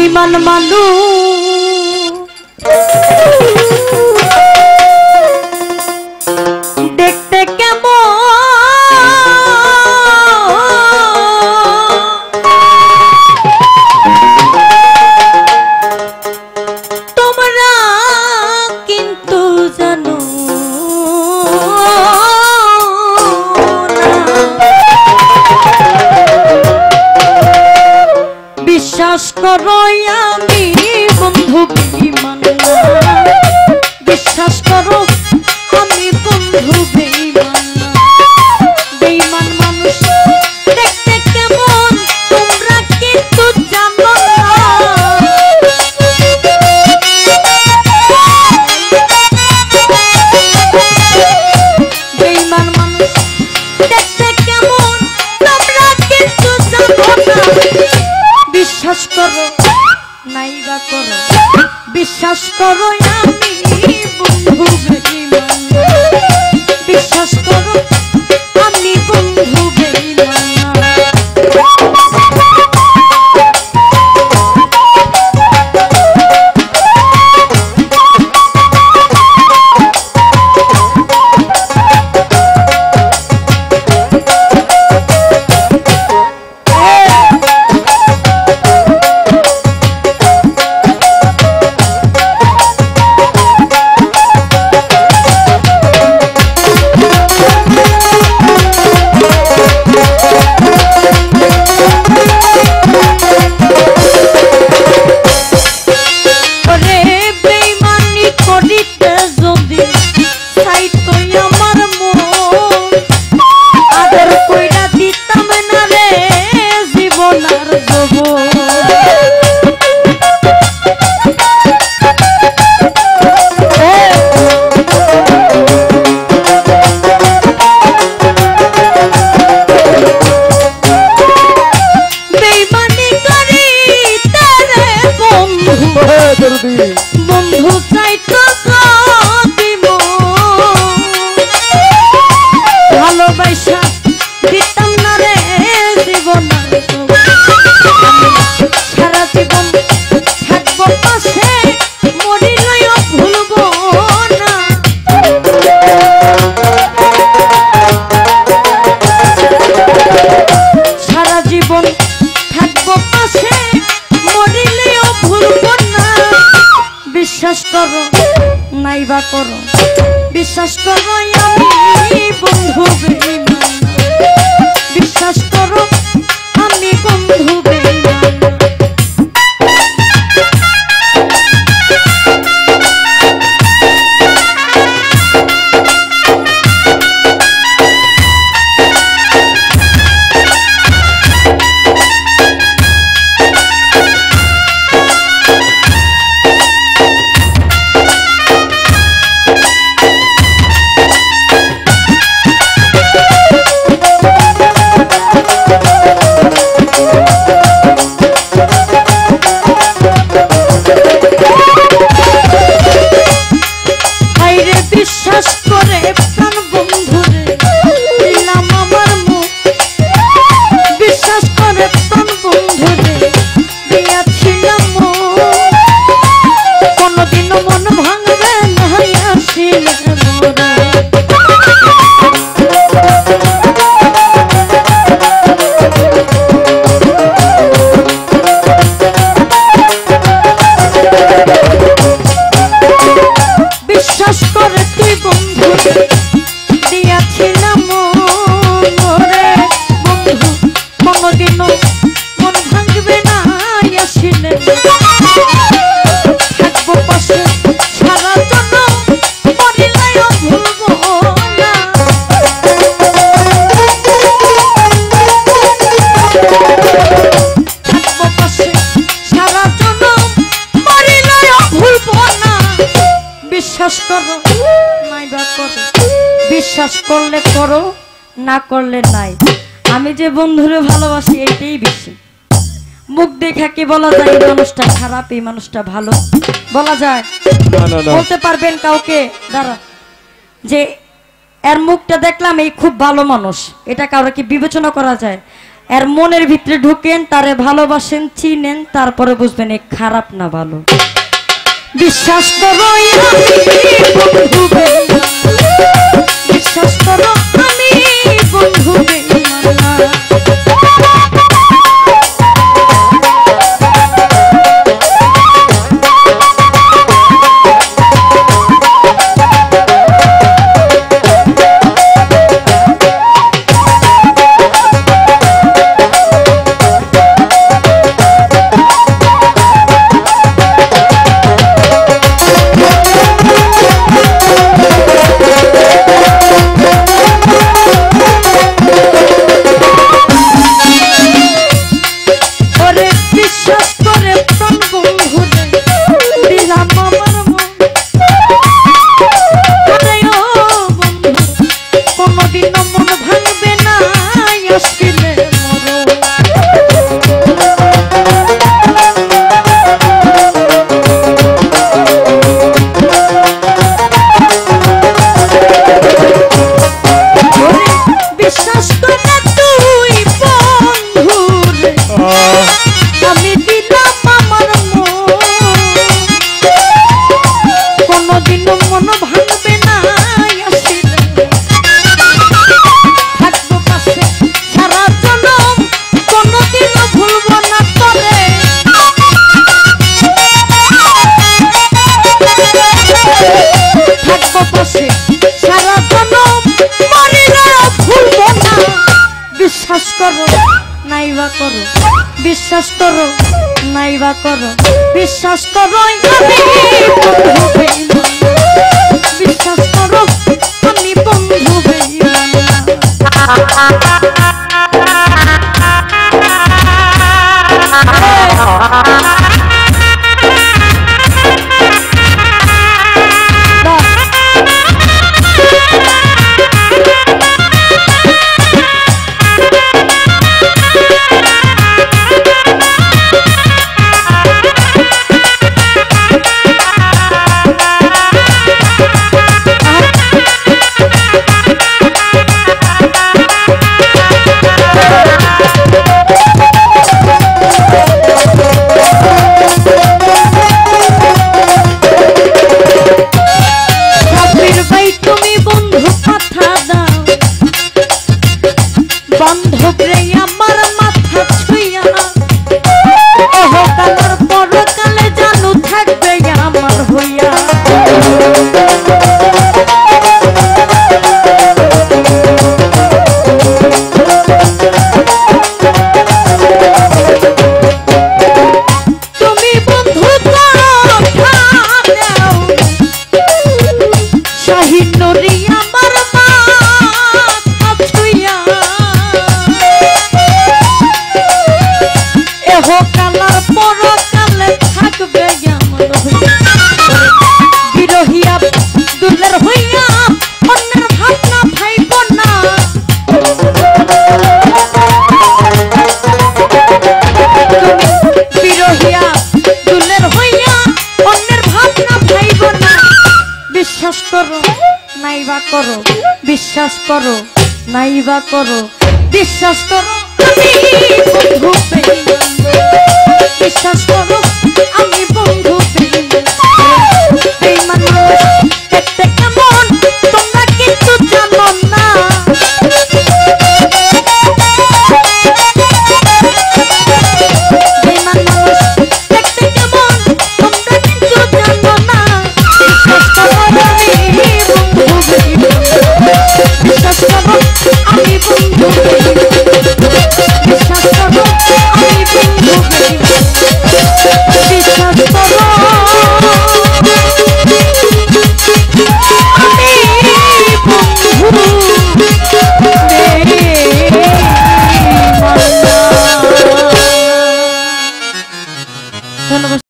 বেঈমান মানুষ দেখতে কেমন তোমরা কিন্তু জানো বিশ্বাস করো আমি বন্ধু বেঈমান না বিশ্বাস করো আমি বন্ধু বেঈমান না বেঈমান মানুষ দেখতে কেমন তোমরা কিন্তু জানো না বেঈমান মানুষ দেখতে কেমন তোমরা কিন্তু জানো না বিশ্বাস করো নাইবা করো বিশ্বাস করো আমি বন্ধু বেঈমান না বিশ্বাস করো আমি বন্ধু বেঈমান না বন্ধু চাই তো দিব ভালোবাসা দিতাম না রে জীবন সারা জীবন থাকবো পাশে মরিলেও ভুলবো না সারা জীবন থাকবো পাশে মরিলেও ভুলবো না বিশ্বাস করো নাইবা করো বিশ্বাস করো আমি বন্ধু বেঈমান বিশ্বাস করো আমি বন্ধু বেঈমান বিশ্বাস করে প্রাণ বন্ধুরে দিলাম আমার মুখ বিশ্বাস করে প্রাণ বন্ধুরে দিয়াছিলাম কোনদিনও মন ভাঙবে না আসিলে বিশ্বাস করে তুই বন্ধু দিয়াছিলাম রে বন্ধু কোনদিনও মন ভাঙবে না আসিলে থাকবো পাশে সারা জন্ম মরিলেও ভুলবো না থাকবো পাশে সারা জন্ম মরিলেও ভুলবো না বিশ্বাস করো নাইবা করো বিশ্বাস করলে করো না করলে নাই আমি যে বন্ধুরে ভালোবাসি এইটাই বেশি মুখ দেখা কি বলা যায় এই মানুষটা খারাপ এই মানুষটা ভালো বলা যায় বলতে পারবেন কাউকে দাঁড়া যে এর মুখটা দেখলাম এই খুব ভালো মানুষ এটা কাউকে বিবেচনা করা যায় এর মনের ভিতরে ঢুকেন, তারে ভালোবাসেন, চিনেন, তারপরে বুঝবেন এ খারাপ না ভালো। বিশ্বাস করো আমি বন্ধু বেঈমান, বিশ্বাস করো আমি বন্ধু বেঈমান না। বিশ্বাস করো নাইবা করো, বিশ্বাস করো নাইবা করো, বিশ্বাস করো বিশ্বাস করো আমি বন্ধু বেঈমান বিশ্বাস করো নাইবা করো, বিশ্বাস করো নাইবা করো, বিশ্বাস করো আমি বন্ধু বেঈমান।